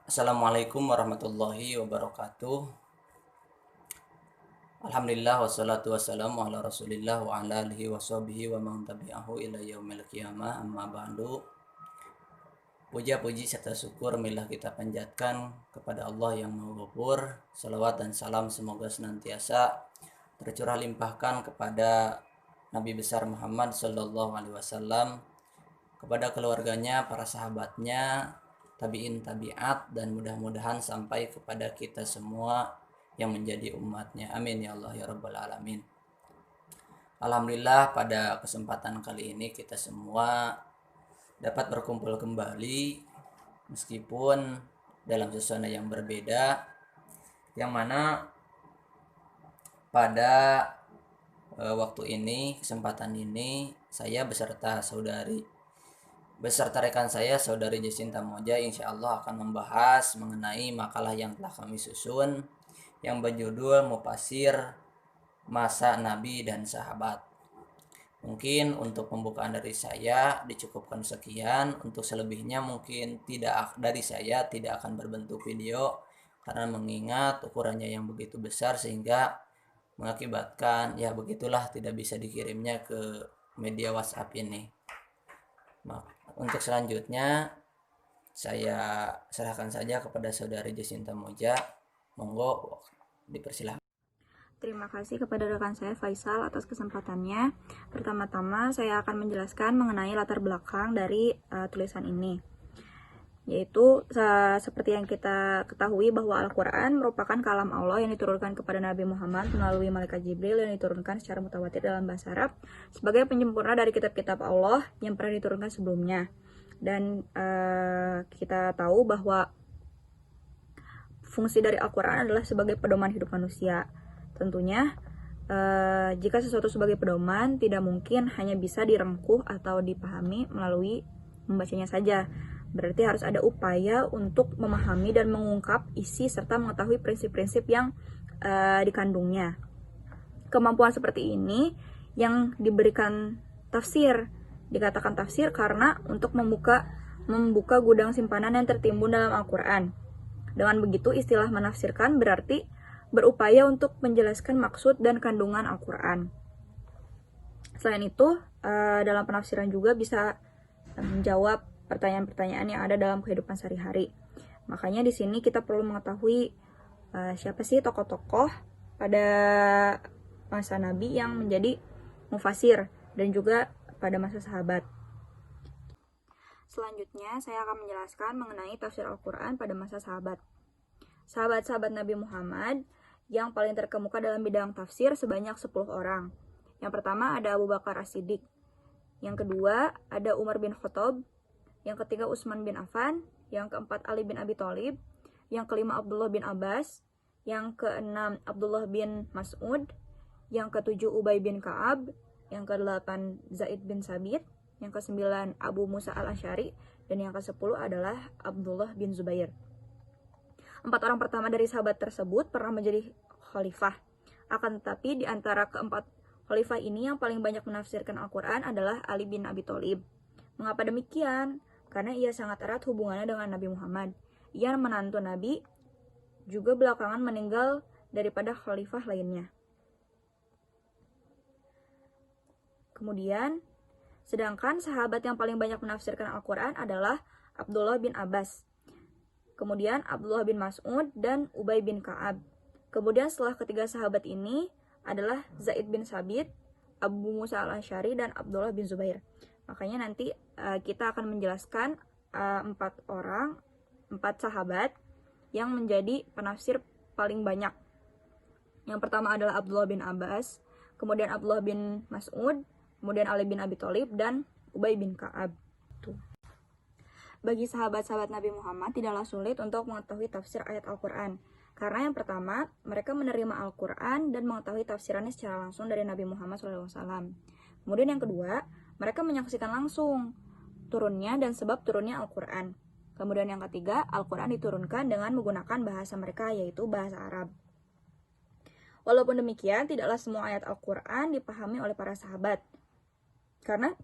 Assalamualaikum warahmatullahi wabarakatuh. Alhamdulillah wassalatu wassalamu ala rasulillah wa ala alihi wa sahbihi wa man tabi'ahu ila yaumil qiyamah amma ba'du. Puja-puji serta syukur marilah kita panjatkan kepada Allah yang Maha Ghafur. Salawat dan salam semoga senantiasa tercurah limpahkan kepada Nabi besar Muhammad sallallahu alaihi wasallam, kepada keluarganya, para sahabatnya, tabiin tabiat, dan mudah-mudahan sampai kepada kita semua yang menjadi umatnya. Amin ya Allah ya Rabbal Alamin. Alhamdulillah pada kesempatan kali ini kita semua dapat berkumpul kembali meskipun dalam suasana yang berbeda, yang mana pada waktu ini, kesempatan ini, saya beserta rekan saya saudari Jacinta Moja insya Allah akan membahas mengenai makalah yang telah kami susun yang berjudul Mufasir Masa Nabi dan Sahabat. Mungkin untuk pembukaan dari saya dicukupkan sekian. Untuk selebihnya mungkin dari saya tidak akan berbentuk video karena mengingat ukurannya yang begitu besar sehingga mengakibatkan ya begitulah tidak bisa dikirimnya ke media WhatsApp ini. Untuk selanjutnya saya serahkan saja kepada saudari Jacinta Moja. Monggo dipersilahkan. Terima kasih kepada rekan saya Faisal atas kesempatannya. Pertama-tama saya akan menjelaskan mengenai latar belakang dari tulisan ini. Yaitu seperti yang kita ketahui bahwa Al-Quran merupakan kalam Allah yang diturunkan kepada Nabi Muhammad melalui malaikat Jibril yang diturunkan secara mutawatir dalam bahasa Arab sebagai penyempurna dari kitab-kitab Allah yang pernah diturunkan sebelumnya. Dan kita tahu bahwa fungsi dari Al-Quran adalah sebagai pedoman hidup manusia. Tentunya jika sesuatu sebagai pedoman tidak mungkin hanya bisa direngkuh atau dipahami melalui membacanya saja. Berarti harus ada upaya untuk memahami dan mengungkap isi serta mengetahui prinsip-prinsip yang dikandungnya. Kemampuan seperti ini yang diberikan tafsir. Dikatakan tafsir karena untuk membuka gudang simpanan yang tertimbun dalam Al-Quran. Dengan begitu istilah menafsirkan berarti berupaya untuk menjelaskan maksud dan kandungan Al-Quran. Selain itu, dalam penafsiran juga bisa menjawab pertanyaan-pertanyaan yang ada dalam kehidupan sehari-hari. Makanya di sini kita perlu mengetahui siapa sih tokoh-tokoh pada masa Nabi yang menjadi mufasir dan juga pada masa sahabat. Selanjutnya, saya akan menjelaskan mengenai tafsir Al-Quran pada masa sahabat. Sahabat-sahabat Nabi Muhammad yang paling terkemuka dalam bidang tafsir sebanyak 10 orang. Yang pertama ada Abu Bakar As-Siddiq. Yang kedua ada Umar bin Khattab. Yang ketiga Utsman bin Affan. Yang keempat Ali bin Abi Thalib. Yang kelima Abdullah bin Abbas. Yang keenam Abdullah bin Mas'ud. Yang ketujuh Ubay bin Ka'ab. Yang kedelapan Zaid bin Sabit. Yang kesembilan Abu Musa al-Asy'ari. Dan yang kesepuluh adalah Abdullah bin Zubair. 4 orang pertama dari sahabat tersebut pernah menjadi khalifah. Akan tetapi di antara keempat khalifah ini yang paling banyak menafsirkan Al-Quran adalah Ali bin Abi Thalib. Mengapa demikian? Karena ia sangat erat hubungannya dengan Nabi Muhammad. Ia menantu Nabi, juga belakangan meninggal daripada khalifah lainnya. Kemudian, sedangkan sahabat yang paling banyak menafsirkan Al-Quran adalah Abdullah bin Abbas. Kemudian Abdullah bin Mas'ud dan Ubay bin Ka'ab. Kemudian setelah ketiga sahabat ini adalah Zaid bin Sabit, Abu Musa al-Asy'ari, dan Abdullah bin Zubair. Makanya nanti kita akan menjelaskan 4 sahabat yang menjadi penafsir paling banyak. Yang pertama adalah Abdullah bin Abbas, kemudian Abdullah bin Mas'ud, kemudian Ali bin Abi Thalib, dan Ubay bin Ka'ab. Bagi sahabat-sahabat Nabi Muhammad tidaklah sulit untuk mengetahui tafsir ayat Al-Quran. Karena yang pertama, mereka menerima Al-Quran dan mengetahui tafsirannya secara langsung dari Nabi Muhammad SAW. Kemudian yang kedua, mereka menyaksikan langsung turunnya dan sebab turunnya Al-Quran. Kemudian yang ketiga, Al-Quran diturunkan dengan menggunakan bahasa mereka, yaitu bahasa Arab. Walaupun demikian, tidaklah semua ayat Al-Quran dipahami oleh para sahabat. Karena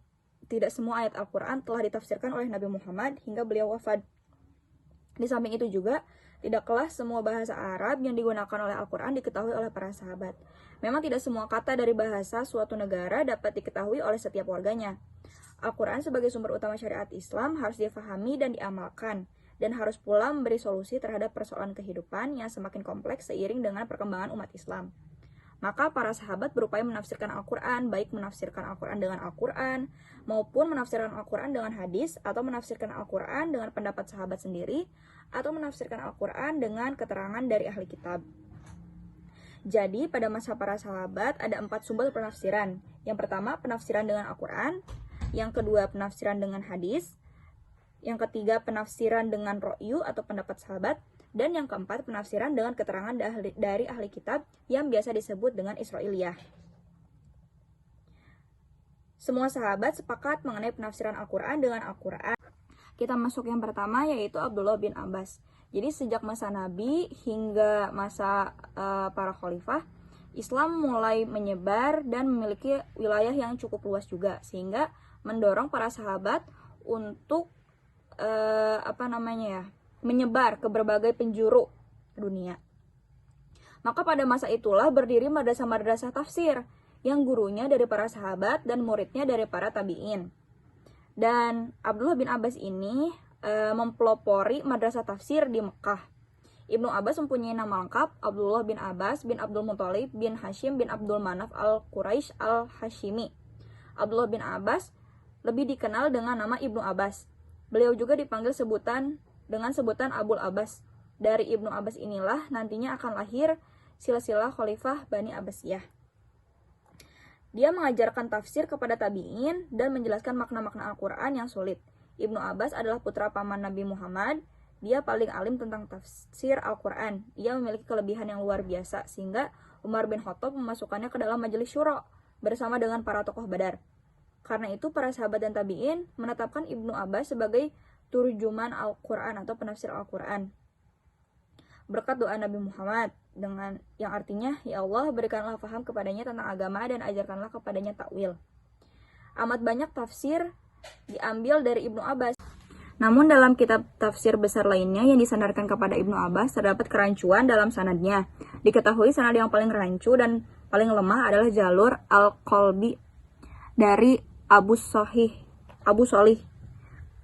tidak semua ayat Al-Quran telah ditafsirkan oleh Nabi Muhammad hingga beliau wafat. Di samping itu juga, tidaklah semua bahasa Arab yang digunakan oleh Al-Quran diketahui oleh para sahabat. Memang tidak semua kata dari bahasa suatu negara dapat diketahui oleh setiap warganya. Al-Quran sebagai sumber utama syariat Islam harus difahami dan diamalkan, dan harus pula memberi solusi terhadap persoalan kehidupan yang semakin kompleks seiring dengan perkembangan umat Islam. Maka para sahabat berupaya menafsirkan Al-Quran, baik menafsirkan Al-Quran dengan Al-Quran, maupun menafsirkan Al-Quran dengan hadis, atau menafsirkan Al-Quran dengan pendapat sahabat sendiri, atau menafsirkan Al-Quran dengan keterangan dari ahli kitab. Jadi, pada masa para sahabat ada 4 sumber penafsiran. Yang pertama, penafsiran dengan Al-Quran. Yang kedua, penafsiran dengan hadis. Yang ketiga, penafsiran dengan ro'yu atau pendapat sahabat. Dan yang keempat, penafsiran dengan keterangan dari ahli kitab yang biasa disebut dengan Israiliyah. Semua sahabat sepakat mengenai penafsiran Al-Quran dengan Al-Quran. Kita masuk yang pertama, yaitu Abdullah bin Abbas. Jadi sejak masa Nabi hingga masa para khalifah, Islam mulai menyebar dan memiliki wilayah yang cukup luas juga, sehingga mendorong para sahabat untuk menyebar ke berbagai penjuru dunia. Maka pada masa itulah berdiri madrasah-madrasah tafsir yang gurunya dari para sahabat dan muridnya dari para tabi'in. Dan Abdullah bin Abbas ini mempelopori madrasah tafsir di Mekah. Ibnu Abbas mempunyai nama lengkap Abdullah bin Abbas bin Abdul Muthalib bin Hashim bin Abdul Manaf al-Quraisy al-Hashimi. Abdullah bin Abbas lebih dikenal dengan nama Ibnu Abbas. Beliau juga dipanggil dengan sebutan Abul Abbas. Dari Ibnu Abbas inilah nantinya akan lahir silsilah khalifah Bani Abbasiyah. Dia mengajarkan tafsir kepada tabi'in dan menjelaskan makna-makna Al-Quran yang sulit. Ibnu Abbas adalah putra paman Nabi Muhammad. Dia paling alim tentang tafsir Al-Quran. Ia memiliki kelebihan yang luar biasa, sehingga Umar bin Khattab memasukkannya ke dalam majelis syura bersama dengan para tokoh Badar. Karena itu, para sahabat dan tabi'in menetapkan Ibnu Abbas sebagai turjuman Al-Quran atau penafsir Al-Quran. Berkat doa Nabi Muhammad, dengan yang artinya, ya Allah, berikanlah faham kepadanya tentang agama dan ajarkanlah kepadanya takwil. Amat banyak tafsir diambil dari Ibnu Abbas. Namun dalam kitab tafsir besar lainnya yang disandarkan kepada Ibnu Abbas terdapat kerancuan dalam sanadnya. Diketahui sanad yang paling rancu dan paling lemah adalah jalur Al-Qalbi dari Abu Sholih.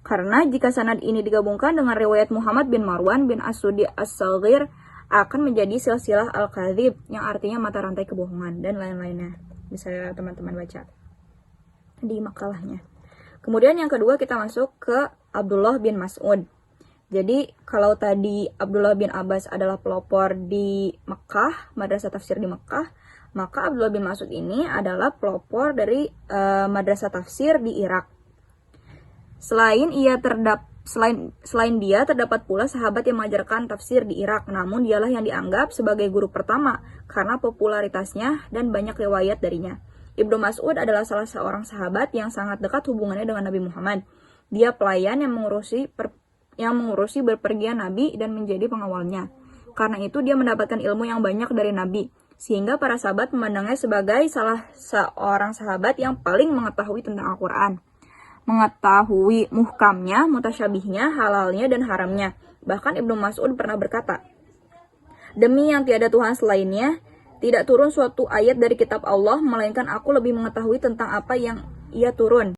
Karena jika sanad ini digabungkan dengan riwayat Muhammad bin Marwan bin As-Sudi As-Saghir, akan menjadi silsilah Al-Kadzib, yang artinya mata rantai kebohongan, dan lain-lainnya. Bisa teman-teman baca di makalahnya. Kemudian yang kedua kita masuk ke Abdullah bin Mas'ud. Jadi kalau tadi Abdullah bin Abbas adalah pelopor di Mekah, madrasah tafsir di Mekah, maka Abdullah bin Mas'ud ini adalah pelopor dari madrasah tafsir di Irak. Selain dia terdapat pula sahabat yang mengajarkan tafsir di Irak, namun dialah yang dianggap sebagai guru pertama karena popularitasnya dan banyak riwayat darinya. Ibnu Mas'ud adalah salah seorang sahabat yang sangat dekat hubungannya dengan Nabi Muhammad. Dia pelayan yang mengurusi berpergian Nabi dan menjadi pengawalnya. Karena itu dia mendapatkan ilmu yang banyak dari Nabi, sehingga para sahabat memandangnya sebagai salah seorang sahabat yang paling mengetahui tentang Al-Quran. Mengetahui muhkamnya, mutasyabihnya, halalnya, dan haramnya. Bahkan Ibnu Mas'ud pernah berkata, "Demi yang tiada Tuhan selainnya, tidak turun suatu ayat dari kitab Allah, melainkan aku lebih mengetahui tentang apa yang ia turun."